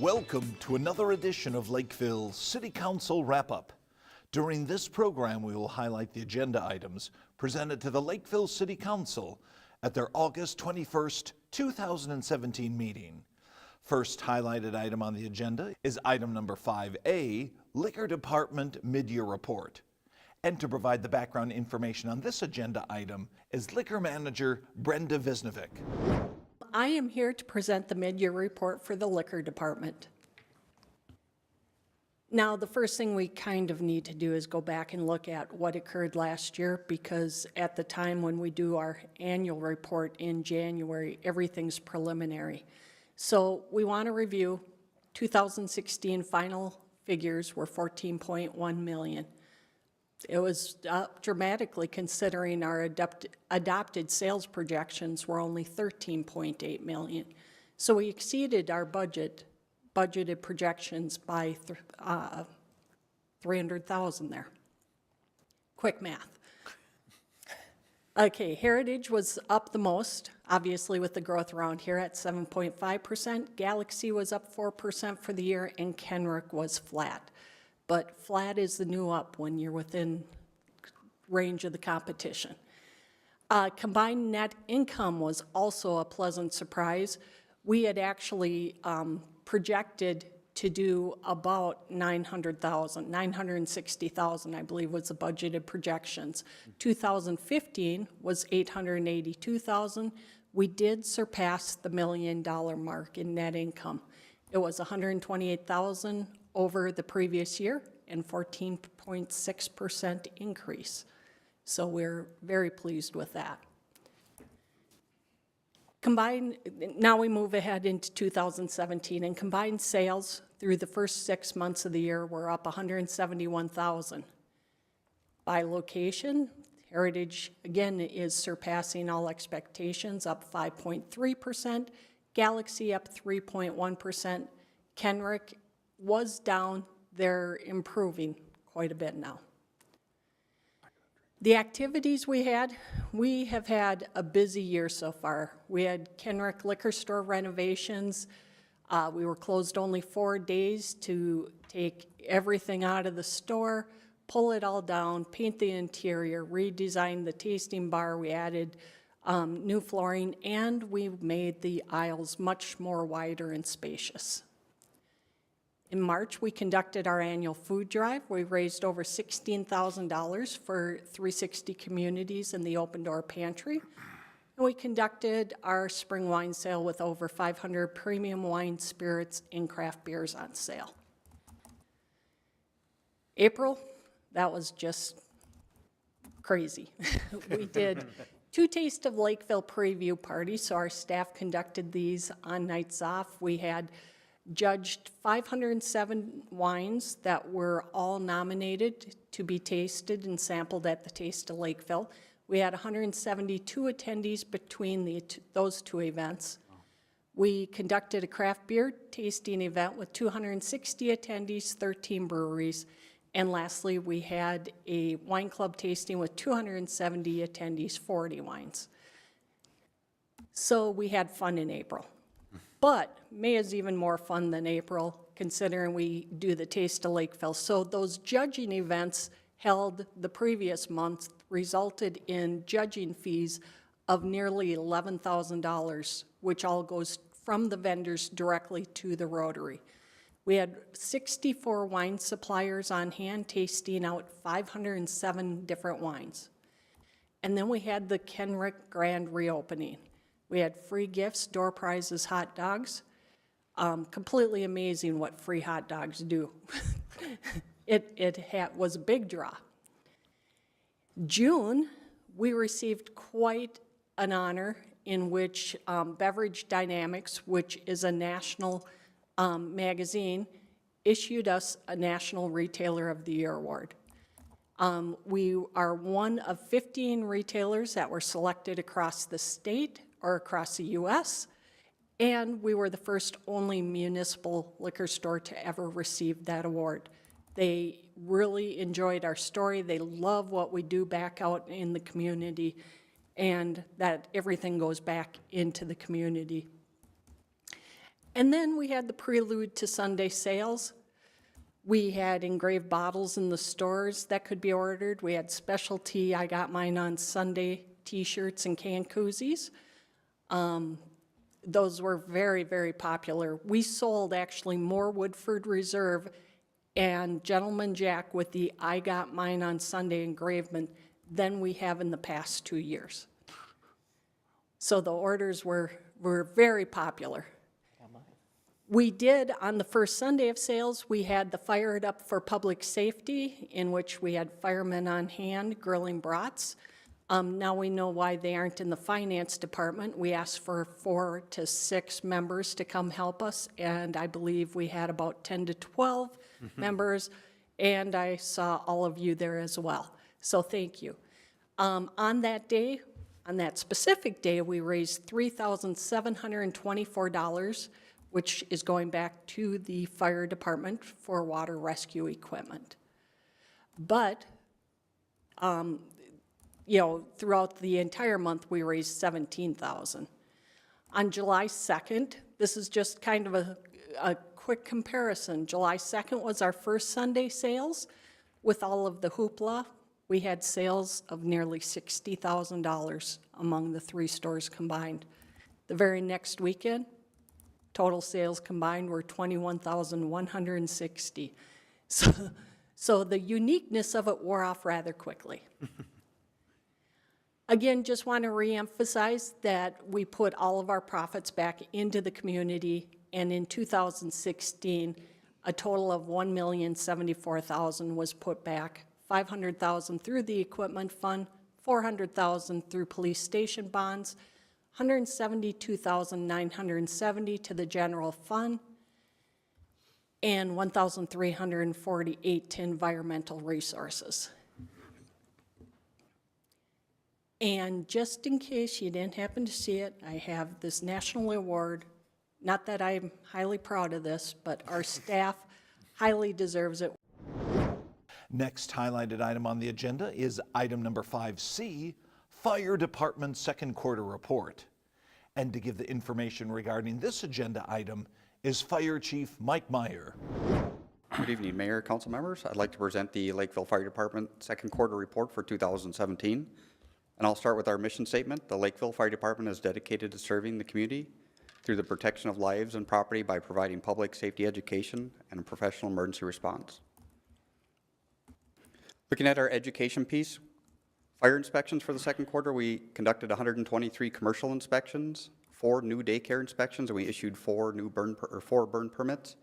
Welcome to another edition of Lakeville City Council Wrap-Up. During this program, we will highlight the agenda items presented to the Lakeville City Council at their August 21st, 2017 meeting. First highlighted item on the agenda is item number 5A, Liquor Department Mid-Year Report. And to provide the background information on this agenda item is Liquor Manager Brenda Visnovic. I am here to present the mid-year report for the Liquor Department. Now, the first thing we kind of need to do is go back and look at what occurred last year, because at the time when we do our annual report in January, everything's preliminary. So we want to review 2016 final figures were $14.1 million. It was up dramatically considering our adopted sales projections were only $13.8 million. So we exceeded our budgeted projections by $300,000 there. Quick math. Okay, Heritage was up the most, obviously with the growth around here at 7.5%. Galaxy was up 4% for the year, and Kenrick was flat. But flat is the new up when you're within range of the competition. Combined net income was also a pleasant surprise. We had actually projected to do about $960,000, I believe, was the budgeted projections. 2015 was $882,000. We did surpass the $1 million mark in net income. It was $128,000 over the previous year and 14.6% increase. So we're very pleased with that. Combined, now we move ahead into 2017, and combined sales through the first 6 months of the year were up $171,000. By location, Heritage again is surpassing all expectations, up 5.3%, Galaxy up 3.1%, Kenrick was down. They're improving quite a bit now. The activities we have had a busy year so far. We had Kenrick liquor store renovations. We were closed only 4 days to take everything out of the store, pull it all down, paint the interior, redesign the tasting bar. We added new flooring, and we made the aisles much more wider and spacious. In March, we conducted our annual food drive. We raised over $16,000 for 360 communities in the Open Door Pantry. And we conducted our spring wine sale with over 500 premium wine, spirits, and craft beers on sale. April, that was just crazy. We did 2 Taste of Lakeville preview parties, so our staff conducted these on nights off. We had judged 507 wines that were all nominated to be tasted and sampled at the Taste of Lakeville. We had 172 attendees between those 2 events. We conducted a craft beer tasting event with 260 attendees, 13 breweries. And lastly, we had a wine club tasting with 270 attendees, 40 wines. So we had fun in April. But May is even more fun than April, considering we do the Taste of Lakeville. So those judging events held the previous month resulted in judging fees of nearly $11,000, which all goes from the vendors directly to the Rotary. We had 64 wine suppliers on hand tasting out 507 different wines. And then we had the Kenrick Grand reopening. We had free gifts, door prizes, hot dogs. Completely amazing what free hot dogs do. It was a big draw. June, we received quite an honor in which Beverage Dynamics, which is a national magazine, issued us a National Retailer of the Year award. We are one of 15 retailers that were selected across the state or across the U.S., and we were the first only municipal liquor store to ever receive that award. They really enjoyed our story. They love what we do back out in the community, and that everything goes back into the community. And then we had the prelude to Sunday sales. We had engraved bottles in the stores that could be ordered. We had specialty, I got mine on Sunday, t-shirts and can koozies. Those were very, very popular. We sold actually more Woodford Reserve and Gentleman Jack with the I got mine on Sunday engravement than we have in the past 2 years. So the orders were very popular. We did, on the first Sunday of sales, we had the Fire It Up for Public Safety, in which we had firemen on hand grilling brats. Now we know why they aren't in the finance department. We asked for 4 to 6 members to come help us, and I believe we had about 10 to 12 members, and I saw all of you there as well. So thank you. On that day, on that specific day, we raised $3,724, which is going back to the fire department for water rescue equipment. But, you know, throughout the entire month, we raised $17,000. On July 2nd, this is just kind of a quick comparison. July 2nd was our first Sunday sales. With all of the hoopla, we had sales of nearly $60,000 among the 3 stores combined. The very next weekend, total sales combined were $21,160. So the uniqueness of it wore off rather quickly. Again, just want to reemphasize that we put all of our profits back into the community, and in 2016, a total of $1,074,000 was put back, $500,000 through the equipment fund, $400,000 through police station bonds, $172,970 to the general fund, and $1,348 to environmental resources. And just in case you didn't happen to see it, I have this national award. Not that I'm highly proud of this, but our staff highly deserves it. Next highlighted item on the agenda is item number 5C, Fire Department Second Quarter Report. And to give the information regarding this agenda item is Fire Chief Mike Meyer. Good evening, Mayor, council members. I'd like to present the Lakeville Fire Department Second Quarter Report for 2017. And I'll start with our mission statement. The Lakeville Fire Department is dedicated to serving the community through the protection of lives and property by providing public safety education and professional emergency response. Looking at our education piece, fire inspections for the second quarter, we conducted 123 commercial inspections, 4 new daycare inspections, and we issued 4 burn permits.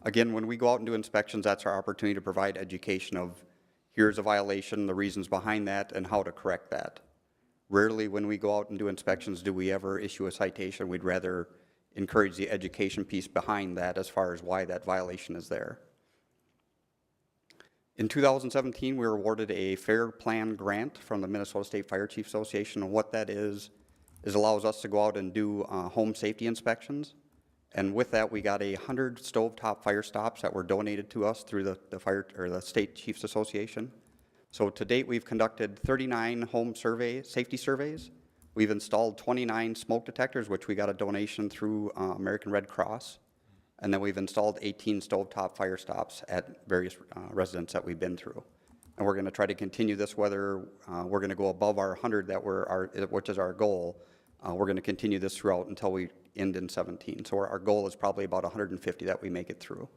Again, when we go out and do inspections, that's our opportunity to provide education of here's a violation, the reasons behind that, and how to correct that. Rarely when we go out and do inspections do we ever issue a citation. We'd rather encourage the education piece behind that as far as why that violation is there. In 2017, we were awarded a Fair Plan grant from the Minnesota State Fire Chiefs Association, and what that is allows us to go out and do home safety inspections. And with that, we got 100 stovetop fire stops that were donated to us through the State Chiefs Association. So to date, we've conducted 39 home safety surveys. We've installed 29 smoke detectors, which we got a donation through American Red Cross. And then we've installed 18 stovetop fire stops at various residents that we've been through. And we're going to try to continue this, whether we're going to go above our 100 which is our goal. We're going to continue this throughout until we end in 17. So our goal is probably about 150 that we make it through.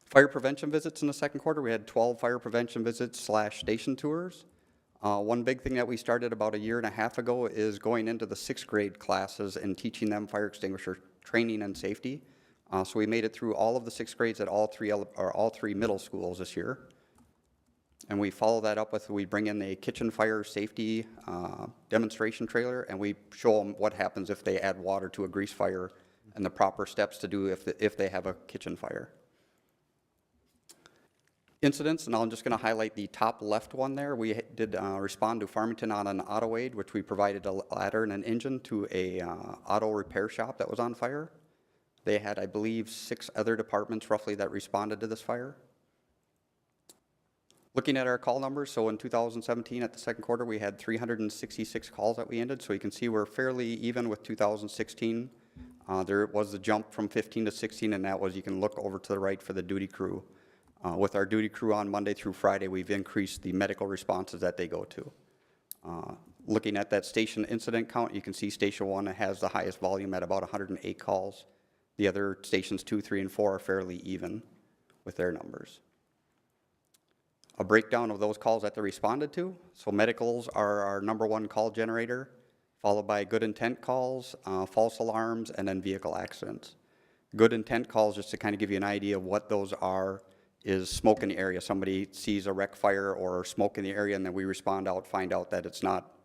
Fire prevention visits in the second quarter, we had 12 fire prevention visits / station tours. One big thing that we started about 1.5 years ago is going into the 6th grade classes and teaching them fire extinguisher training and safety. So we made it through all of the 6th grades at all three middle schools this year. And we follow that up with, we bring in a kitchen fire safety demonstration trailer, and we show them what happens if they add water to a grease fire and the proper steps to do if they have a kitchen fire. Incidents, and I'm just going to highlight the top left one there. We did respond to Farmington on an auto aid, which we provided a ladder and an engine to a auto repair shop that was on fire. They had, I believe, 6 other departments roughly that responded to this fire. Looking at our call numbers, so in 2017 at the second quarter, we had 366 calls that we ended, so you can see we're fairly even with 2016. There was the jump from 15 to 16, and that was, you can look over to the right for the duty crew. With our duty crew on Monday through Friday, we've increased the medical responses that they go to. Looking at that station incident count, you can see Station 1 has the highest volume at about 108 calls. The other stations 2, 3, and 4 are fairly even with their numbers. A breakdown of those calls that they responded to. So medicals are our #1 call generator, followed by good intent calls, false alarms, and then vehicle accidents. Good intent calls, just to kind of give you an idea of what those are, is smoke in the area. Somebody sees a wreck fire or smoke in the area, and then we respond out, find out that it's not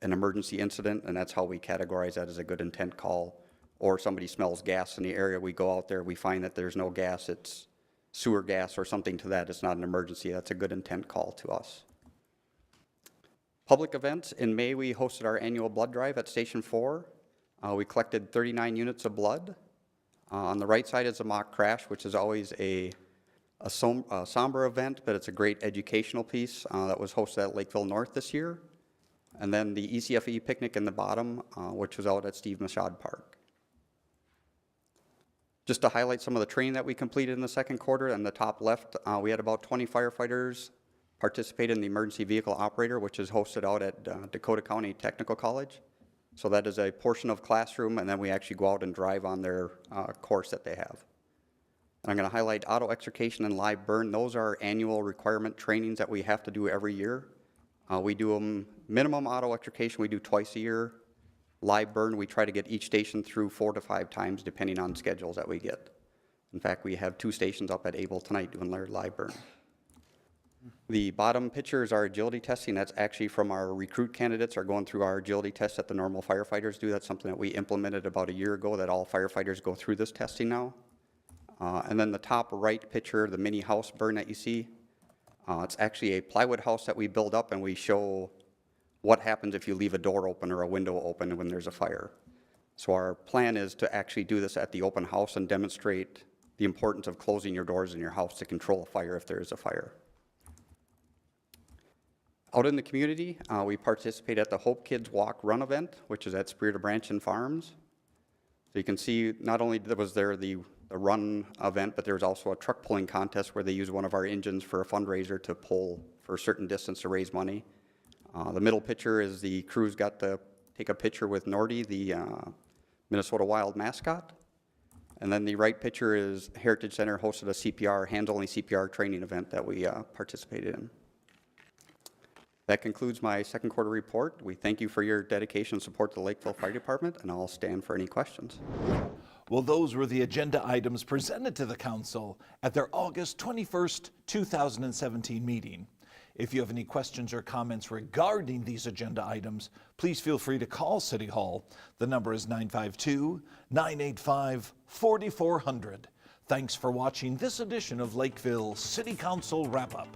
an emergency incident, and that's how we categorize that as a good intent call. Or somebody smells gas in the area, we go out there, we find that there's no gas, it's sewer gas or something to that, it's not an emergency, that's a good intent call to us. Public events, in May we hosted our annual blood drive at Station 4. We collected 39 units of blood. On the right side is a mock crash, which is always a somber event, but it's a great educational piece that was hosted at Lakeville North this year. And then the ECFE picnic in the bottom, which was out at Steve Machad Park. Just to highlight some of the training that we completed in the second quarter, on the top left, we had about 20 firefighters participate in the emergency vehicle operator, which is hosted out at Dakota County Technical College. So that is a portion of classroom, and then we actually go out and drive on their course that they have. And I'm going to highlight auto extrication and live burn. Those are annual requirement trainings that we have to do every year. We do them, minimum auto extrication we do twice a year. Live burn, we try to get each station through 4 to 5 times depending on schedules that we get. In fact, we have 2 stations up at Able tonight doing their live burn. The bottom picture is our agility testing. That's actually from our recruit candidates are going through our agility test that the normal firefighters do. That's something that we implemented about a year ago, that all firefighters go through this testing now. And then the top right picture, the mini house burn that you see, it's actually a plywood house that we build up, and we show what happens if you leave a door open or a window open when there's a fire. So our plan is to actually do this at the open house and demonstrate the importance of closing your doors in your house to control a fire if there is a fire. Out in the community, we participate at the Hope Kids Walk Run event, which is at Spirit Branch and Farms. So you can see not only was there the run event, but there was also a truck pulling contest where they use one of our engines for a fundraiser to pull for a certain distance to raise money. The middle picture is the crews got to take a picture with Nordy, the Minnesota Wild mascot. And then the right picture is Heritage Center hosted a CPR, hands-only CPR training event that we participated in. That concludes my second quarter report. We thank you for your dedication and support to the Lakeville Fire Department, and I'll stand for any questions. Well, those were the agenda items presented to the council at their August 21st, 2017 meeting. If you have any questions or comments regarding these agenda items, please feel free to call City Hall. The number is 952-985-4400. Thanks for watching this edition of Lakeville City Council Wrap-Up.